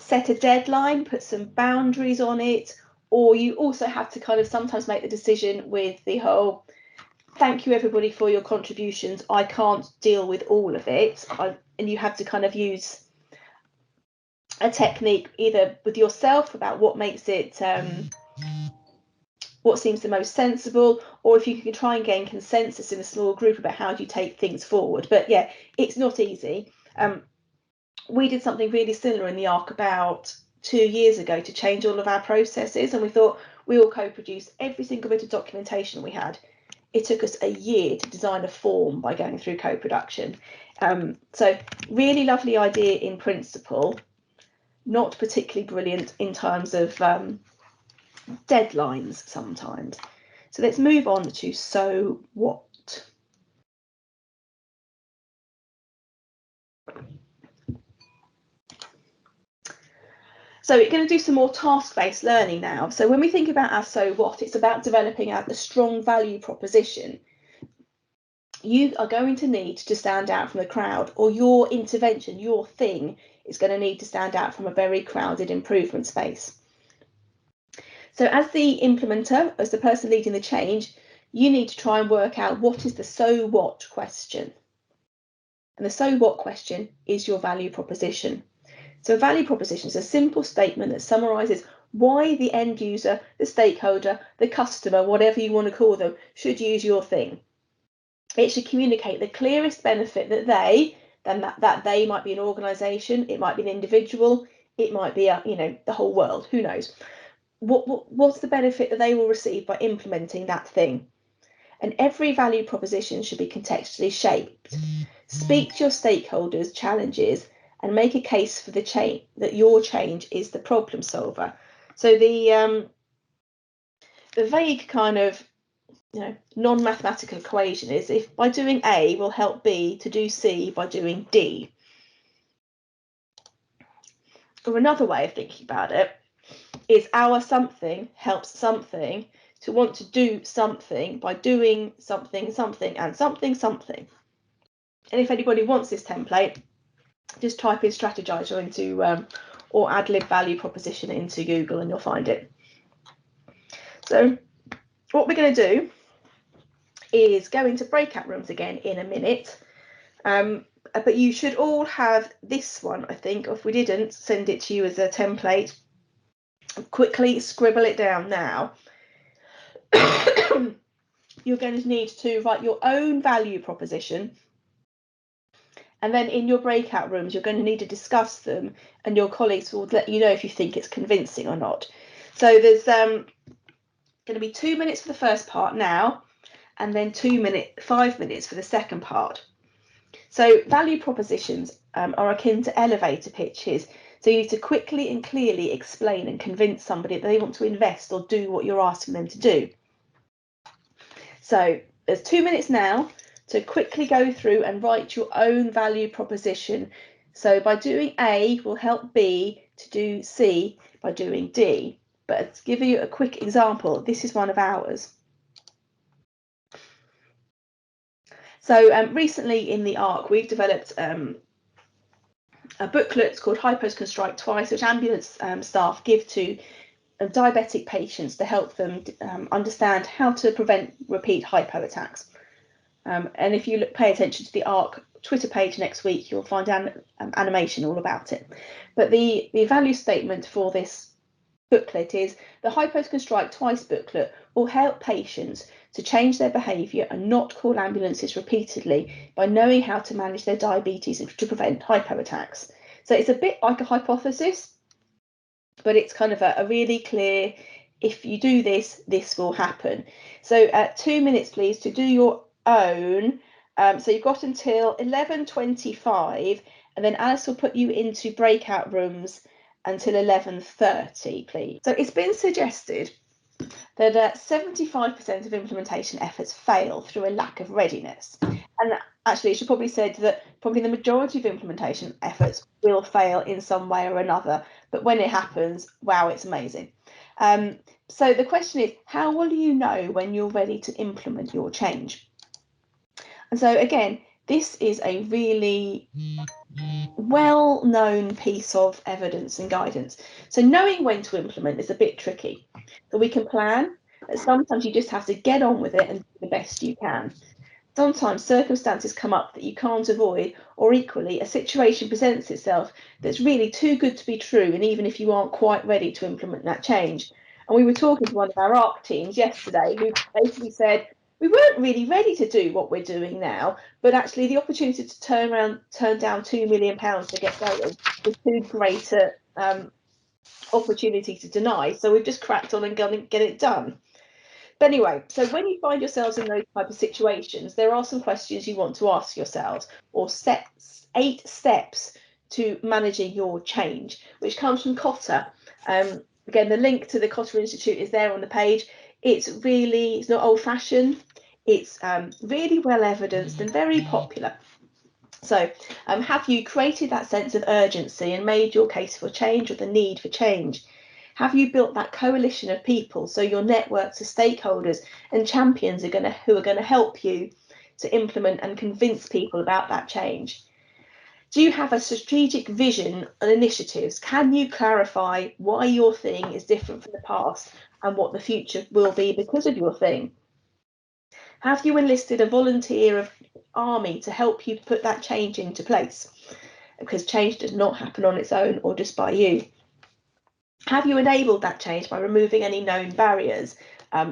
set a deadline, put some boundaries on it, or you also have to kind of sometimes make the decision with the whole, thank you everybody for your contributions, I can't deal with all of it. And you have to kind of use a technique either with yourself about what makes it what seems the most sensible, or if you can try and gain consensus in a small group about how you take things forward. But yeah, it's not easy. We did something really similar in the ARC about 2 years ago to change all of our processes, and we thought we all co-produced every single bit of documentation we had. It took us a year to design a form by going through co-production. So really lovely idea in principle, not particularly brilliant in terms of deadlines sometimes. So let's move on to so what. So we're going to do some more task-based learning now. So when we think about our so what, it's about developing a strong value proposition. You are going to need to stand out from the crowd, or your intervention, your thing, is going to need to stand out from a very crowded improvement space. So as the implementer, as the person leading the change, you need to try and work out what is the so what question. And the so what question is your value proposition. So a value proposition is a simple statement that summarises why the end user, the stakeholder, the customer, whatever you want to call them, should use your thing. It should communicate the clearest benefit that they might be an organisation, it might be an individual, it might be the whole world, who knows. What's the benefit that they will receive by implementing that thing? And every value proposition should be contextually shaped. Speak to your stakeholders' challenges and make a case for the change, that your change is the problem solver. So the vague kind of non-mathematical equation is if by doing A will help B to do C by doing D. Or another way of thinking about it is our something helps something to want to do something by doing something, something, and something, something. And if anybody wants this template, just type in strategizer into or ad-lib value proposition into Google and you'll find it. So what we're going to do is go into breakout rooms again in a minute. But you should all have this one, I think. If we didn't, send it to you as a template. Quickly scribble it down now. You're going to need to write your own value proposition. And then in your breakout rooms, you're going to need to discuss them and your colleagues will let you know if you think it's convincing or not. So there's going to be 2 minutes for the first part now, and then 5 minutes for the second part. So value propositions are akin to elevator pitches. So you need to quickly and clearly explain and convince somebody that they want to invest or do what you're asking them to do. So there's 2 minutes now to quickly go through and write your own value proposition. So by doing A will help B to do C by doing D. But to give you a quick example, this is one of ours. So recently in the ARC, we've developed a booklet called Hypos Can Strike Twice, which ambulance staff give to diabetic patients to help them understand how to prevent repeat hypo attacks. And if you pay attention to the ARC Twitter page next week, you'll find animation all about it. But the value statement for this booklet is the Hypos Can Strike Twice booklet will help patients to change their behaviour and not call ambulances repeatedly by knowing how to manage their diabetes and to prevent hypo attacks. So it's a bit like a hypothesis, but it's kind of a really clear, if you do this, this will happen. So 2 minutes, please, to do your own. So you've got until 11:25, and then Alice will put you into breakout rooms until 11:30, please. So it's been suggested that 75% of implementation efforts fail through a lack of readiness. And actually, it should probably said that probably the majority of implementation efforts will fail in some way or another. But when it happens, wow, it's amazing. So the question is, how will you know when you're ready to implement your change? And so again, this is a really well-known piece of evidence and guidance. So knowing when to implement is a bit tricky. So we can plan, but sometimes you just have to get on with it and do the best you can. Sometimes circumstances come up that you can't avoid, or equally, a situation presents itself that's really too good to be true, and even if you aren't quite ready to implement that change. And we were talking to one of our ARC teams yesterday who basically said, we weren't really ready to do what we're doing now, but actually the opportunity to turn down £2 million to get going was too great an opportunity to deny. So we've just cracked on and gone and get it done. But anyway, so when you find yourselves in those type of situations, there are some questions you want to ask yourselves, or 8 steps to managing your change, which comes from Kotter. Again, the link to the Kotter Institute is there on the page. It's not old-fashioned. It's really well evidenced and very popular. So have you created that sense of urgency and made your case for change or the need for change? Have you built that coalition of people, so your networks of stakeholders and champions who are going to help you to implement and convince people about that change? Do you have a strategic vision and initiatives? Can you clarify why your thing is different from the past and what the future will be because of your thing? Have you enlisted a volunteer army to help you put that change into place? Because change does not happen on its own or just by you. Have you enabled that change by removing any known barriers?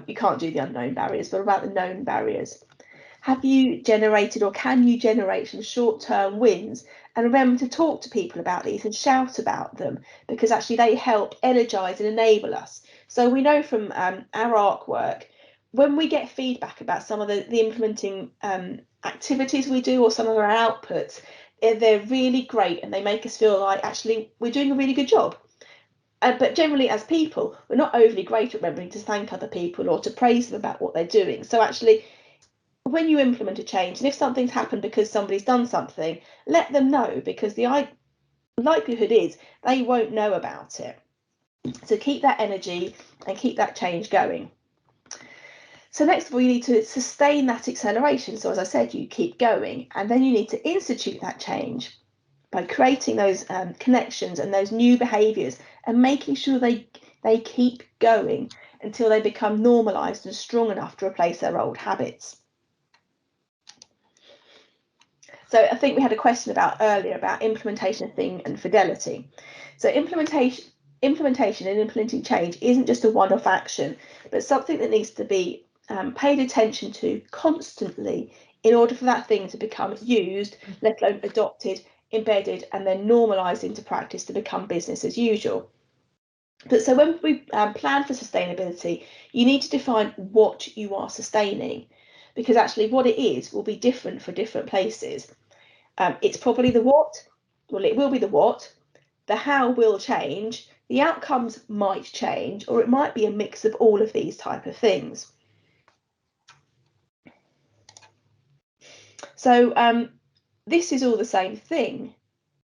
You can't do the unknown barriers, but about the known barriers. Have you generated or can you generate some short-term wins? And remember to talk to people about these and shout about them, because actually they help energize and enable us. So we know from our ARC work, when we get feedback about some of the implementing activities we do or some of our outputs, they're really great and they make us feel like actually we're doing a really good job. But generally as people, we're not overly great at remembering to thank other people or to praise them about what they're doing. So actually, when you implement a change, and if something's happened because somebody's done something, let them know, because the likelihood is they won't know about it. So keep that energy and keep that change going. So next of all, you need to sustain that acceleration. So as I said, you keep going, and then you need to institute that change by creating those connections and those new behaviours and making sure they keep going until they become normalised and strong enough to replace their old habits. So I think we had a question earlier about implementation thing and fidelity. So implementation and implementing change isn't just a one-off action, but something that needs to be paid attention to constantly in order for that thing to become used, let alone adopted, embedded, and then normalised into practice to become business as usual. But so when we plan for sustainability, you need to define what you are sustaining, because actually what it is will be different for different places. It's probably the what, well, it will be the what, the how will change, the outcomes might change, or it might be a mix of all of these type of things. So this is all the same thing,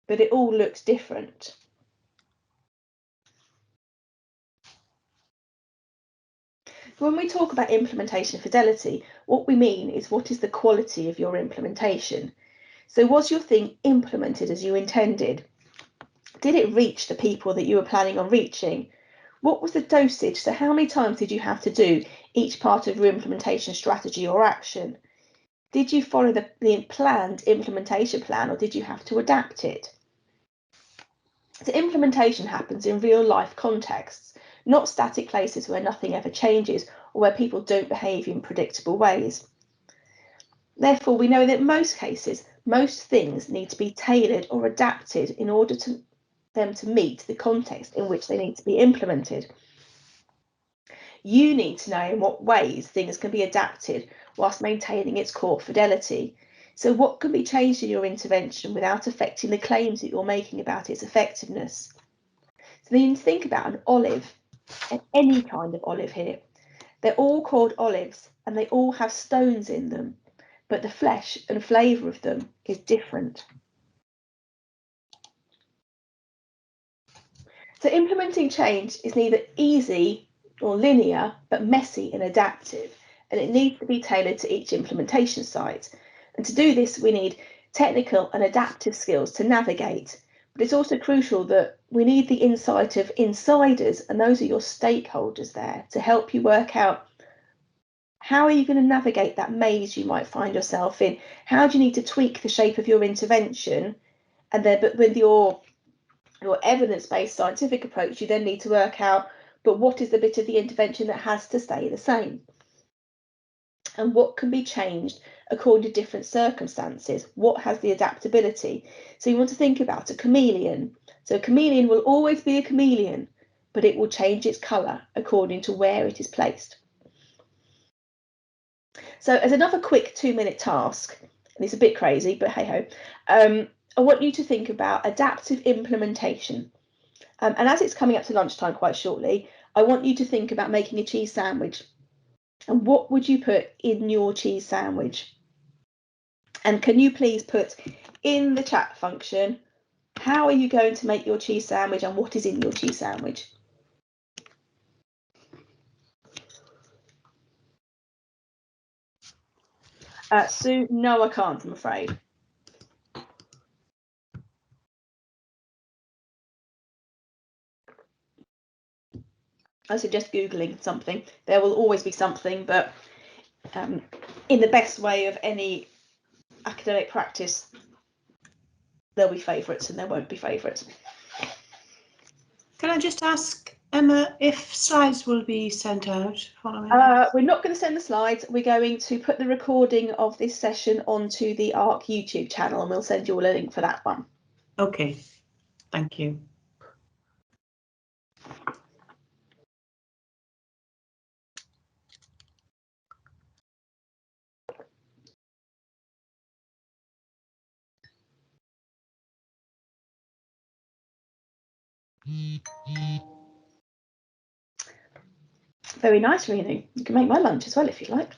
but it all looks different. When we talk about implementation fidelity, what we mean is what is the quality of your implementation. So was your thing implemented as you intended? Did it reach the people that you were planning on reaching? What was the dosage? So how many times did you have to do each part of your implementation strategy or action? Did you follow the planned implementation plan, or did you have to adapt it? So implementation happens in real life contexts, not static places where nothing ever changes or where people don't behave in predictable ways. Therefore, we know that in most cases, most things need to be tailored or adapted in order to them to meet the context in which they need to be implemented. You need to know in what ways things can be adapted whilst maintaining its core fidelity. So what can be changed in your intervention without affecting the claims that you're making about its effectiveness? So then you think about an olive, and any kind of olive here. They're all called olives and they all have stones in them, but the flesh and flavour of them is different. So implementing change is neither easy or linear, but messy and adaptive, and it needs to be tailored to each implementation site. And to do this, we need technical and adaptive skills to navigate, but it's also crucial that we need the insight of insiders, and those are your stakeholders there, to help you work out how are you going to navigate that maze you might find yourself in. How do you need to tweak the shape of your intervention? And then, but with your evidence-based scientific approach, you then need to work out, but what is the bit of the intervention that has to stay the same? And what can be changed according to different circumstances? What has the adaptability? So you want to think about a chameleon. So a chameleon will always be a chameleon, but it will change its colour according to where it is placed. So as another quick 2-minute task, and it's a bit crazy, but hey ho, I want you to think about adaptive implementation. And as it's coming up to lunchtime quite shortly, I want you to think about making a cheese sandwich. And what would you put in your cheese sandwich? And can you please put in the chat function, how are you going to make your cheese sandwich and what is in your cheese sandwich? Sue, no, I can't, I'm afraid. I suggest Googling something. There will always be something, but in the best way of any academic practice, there'll be favourites and there won't be favourites. Can I just ask, Emma, if slides will be sent out following? We're not going to send the slides. We're going to put the recording of this session onto the ARC YouTube channel and we'll send you all a link for that one. Okay, thank you. Very nice, Renu. You can make my lunch as well if you like.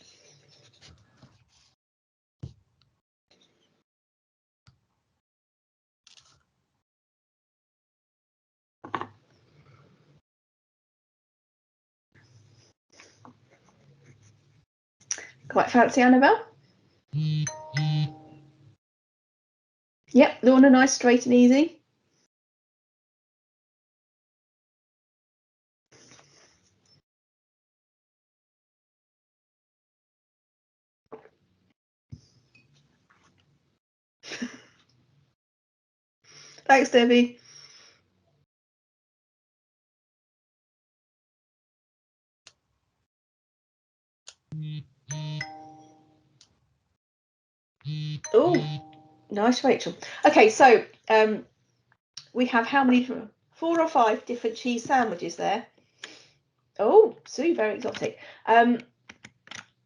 Quite fancy, Annabelle? Yep, they want a nice, straight and easy. Thanks, Debbie. Oh, nice, Rachel. Okay, so we have how many? 4 or 5 different cheese sandwiches there. Oh, Sue, very exotic.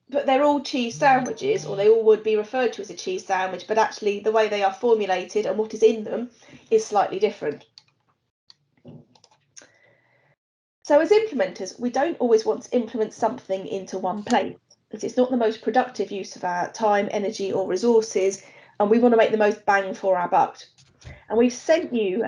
But they're all cheese sandwiches, or they all would be referred to as a cheese sandwich, but actually the way they are formulated and what is in them is slightly different. So as implementers, we don't always want to implement something into one plate, because it's not the most productive use of our time, energy, or resources, and we want to make the most bang for our buck. And we've sent you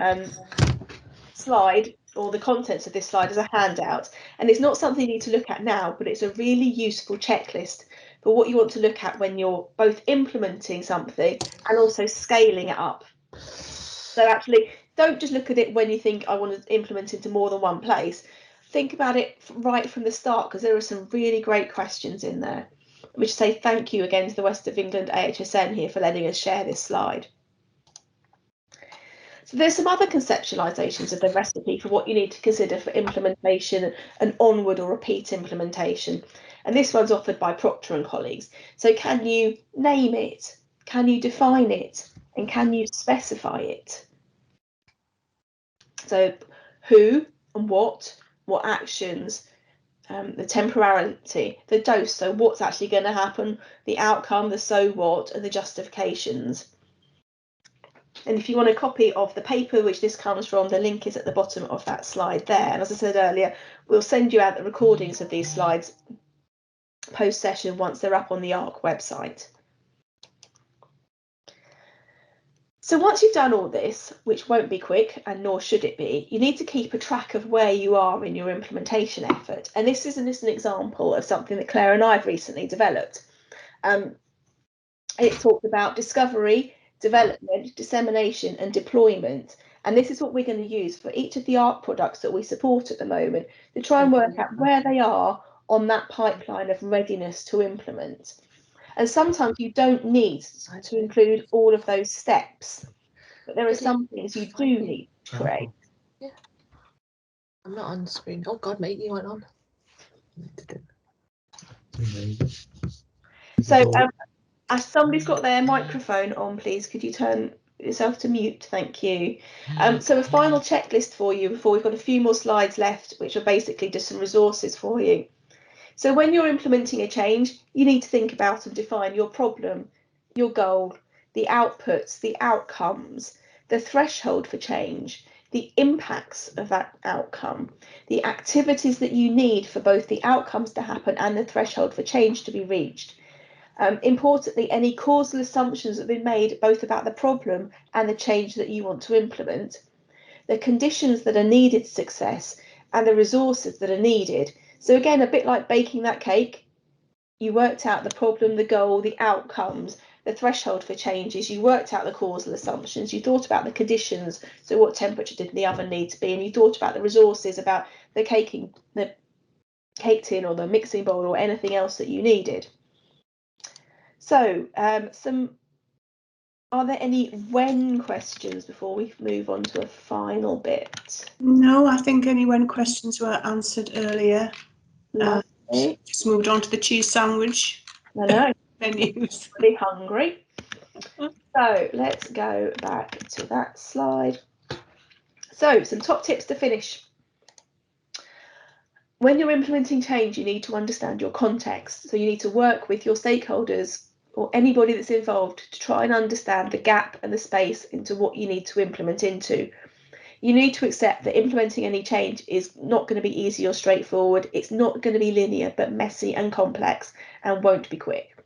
slide, or the contents of this slide, as a handout, and it's not something you need to look at now, but it's a really useful checklist for what you want to look at when you're both implementing something and also scaling it up. So actually, don't just look at it when you think I want to implement into more than one place. Think about it right from the start, because there are some really great questions in there. We should say thank you again to the West of England AHSN here for letting us share this slide. So there's some other conceptualizations of the recipe for what you need to consider for implementation and onward or repeat implementation. And this one's offered by Proctor and colleagues. So can you name it? Can you define it? And can you specify it? So who and what actions, the temporality, the dose, so what's actually going to happen, the outcome, the so what, and the justifications. And if you want a copy of the paper which this comes from, the link is at the bottom of that slide there. And as I said earlier, we'll send you out the recordings of these slides post-session once they're up on the ARC website. So once you've done all this, which won't be quick and nor should it be, you need to keep a track of where you are in your implementation effort. And this isn't just an example of something that Claire and I have recently developed. It talked about discovery, development, dissemination and deployment. And this is what we're going to use for each of the ARC products that we support at the moment to try and work out where they are on that pipeline of readiness to implement. And sometimes you don't need to include all of those steps, but there are some things you do need to create. Yeah. I'm not on the screen. Oh God, mate, you weren't on. So as somebody's got their microphone on, please, could you turn yourself to mute? Thank you. So a final checklist for you before we've got a few more slides left, which are basically just some resources for you. So when you're implementing a change, you need to think about and define your problem, your goal, the outputs, the outcomes, the threshold for change, the impacts of that outcome, the activities that you need for both the outcomes to happen and the threshold for change to be reached. Importantly, any causal assumptions that have been made both about the problem and the change that you want to implement, the conditions that are needed to success, and the resources that are needed. So again, a bit like baking that cake, you worked out the problem, the goal, the outcomes, the threshold for changes, you worked out the causal assumptions, you thought about the conditions, so what temperature did the oven need to be, and you thought about the resources, about the cake tin or the mixing bowl or anything else that you needed. So are there any when questions before we move on to a final bit? No, I think any when questions were answered earlier. Just moved on to the cheese sandwich. I know. Menus. Really hungry. So let's go back to that slide. So some top tips to finish. When you're implementing change, you need to understand your context. So you need to work with your stakeholders or anybody that's involved to try and understand the gap and the space into what you need to implement into. You need to accept that implementing any change is not going to be easy or straightforward. It's not going to be linear, but messy and complex and won't be quick.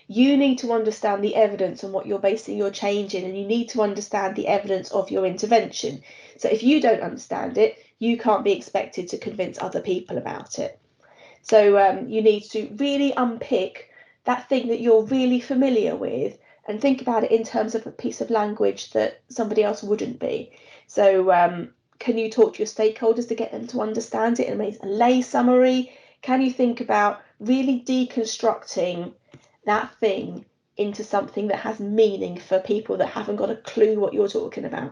You need to understand the evidence on what you're basing your change in, and you need to understand the evidence of your intervention. So if you don't understand it, you can't be expected to convince other people about it. So you need to really unpick that thing that you're really familiar with and think about it in terms of a piece of language that somebody else wouldn't be. So can you talk to your stakeholders to get them to understand it and make a lay summary? Can you think about really deconstructing that thing into something that has meaning for people that haven't got a clue what you're talking about?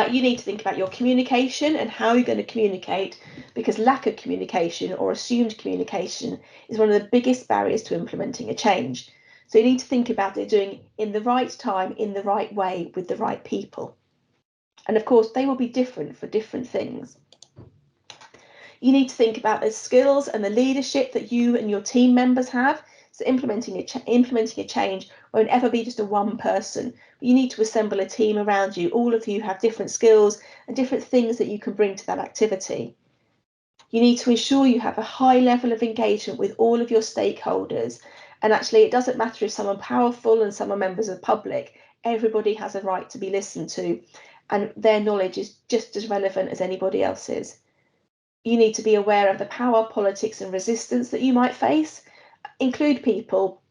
You need to think about your communication and how you're going to communicate, because lack of communication or assumed communication is one of the biggest barriers to implementing a change. So you need to think about it doing in the right time, in the right way, with the right people. And of course, they will be different for different things. You need to think about the skills and the leadership that you and your team members have. So implementing a change won't ever be just a one person. You need to assemble a team around you. All of you have different skills and different things that you can bring to that activity. You need to ensure you have a high level of engagement with all of your stakeholders. And actually, it doesn't matter if some are powerful and some are members of the public. Everybody has a right to be listened to, and their knowledge is just as relevant as anybody else's. You need to be aware of the power, politics, and resistance that you might face. Include people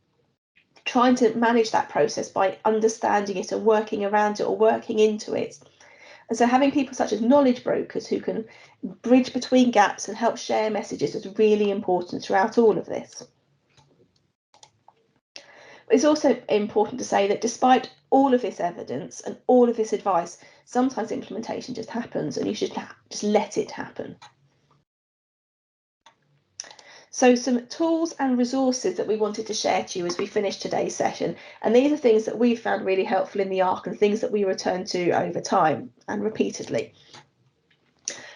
trying to manage that process by understanding it and working around it or working into it. And so having people such as knowledge brokers who can bridge between gaps and help share messages is really important throughout all of this. It's also important to say that despite all of this evidence and all of this advice, sometimes implementation just happens, and you should just let it happen. So some tools and resources that we wanted to share to you as we finish today's session. And these are things that we've found really helpful in the ARC and things that we return to over time and repeatedly.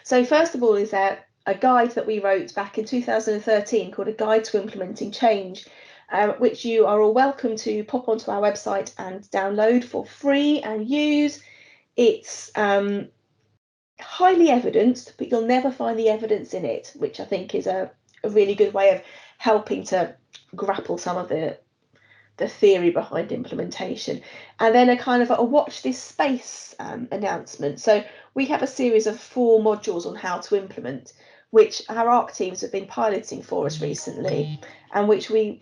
So first of all is a guide that we wrote back in 2013 called A Guide to Implementing Change, which you are all welcome to pop onto our website and download for free and use. It's highly evidenced, but you'll never find the evidence in it, which I think is a really good way of helping to grapple some of the theory behind implementation. And then a kind of a watch this space announcement. So we have a series of 4 modules on how to implement, which our ARC teams have been piloting for us recently, and which we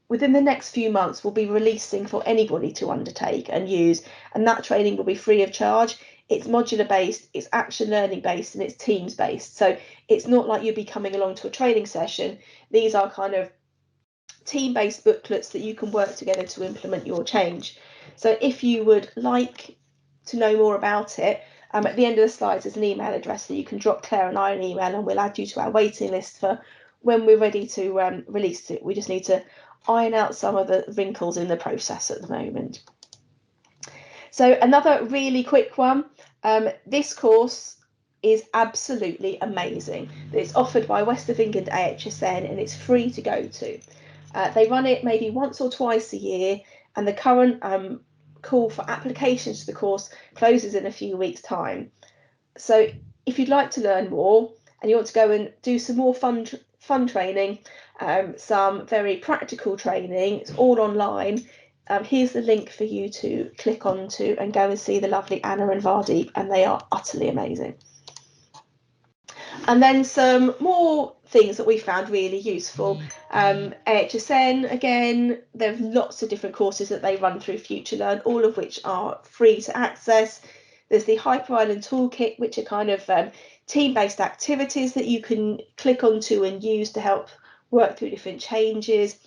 within the next few months will be releasing for anybody to undertake and use, and that training will be free of charge. It's modular based, it's action learning based, and it's teams based. So it's not like you'll be coming along to a training session. These are kind of team-based booklets that you can work together to implement your change. So if you would like to know more about it, at the end of the slides there's an email address that you can drop Claire and I an email, and we'll add you to our waiting list for when we're ready to release it. We just need to iron out some of the wrinkles in the process at the moment. So another really quick one, this course is absolutely amazing. It's offered by West of England AHSN and it's free to go to. They run it maybe once or twice a year, and the current call for applications to the course closes in a few weeks' time. So if you'd like to learn more and you want to go and do some more fun training, some very practical training, it's all online. Here's the link for you to click onto and go and see the lovely Anna and Vardeep, and they are utterly amazing. And then some more things that we found really useful. AHSN, again, there are lots of different courses that they run through FutureLearn, all of which are free to access. There's the Hyper Island Toolkit, which are kind of team-based activities that you can click onto and use to help work through different changes.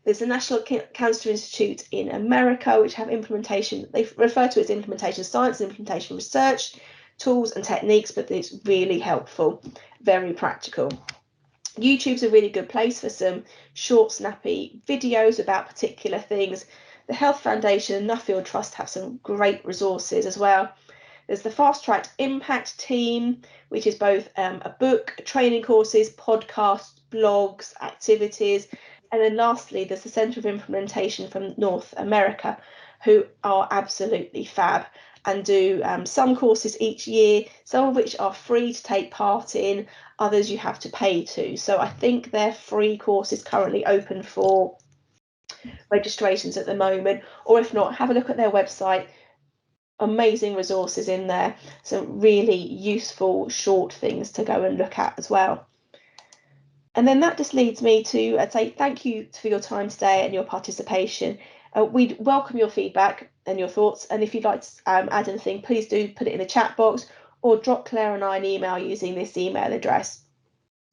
There's the National Cancer Institute in America, which have implementation, they refer to it as implementation science and implementation research tools and techniques, but it's really helpful, very practical. YouTube's a really good place for some short, snappy videos about particular things. The Health Foundation and Nuffield Trust have some great resources as well. There's the Fast Track Impact team, which is both a book, training courses, podcasts, blogs, activities. And then lastly, there's the Centre of Implementation from North America, who are absolutely fab and do some courses each year, some of which are free to take part in, others you have to pay to. So I think their free course is currently open for registrations at the moment, or if not, have a look at their website. Amazing resources in there, some really useful short things to go and look at as well. And then that just leads me to say thank you for your time today and your participation. We'd welcome your feedback and your thoughts, and if you'd like to add anything, please do put it in the chat box or drop Claire and I an email using this email address.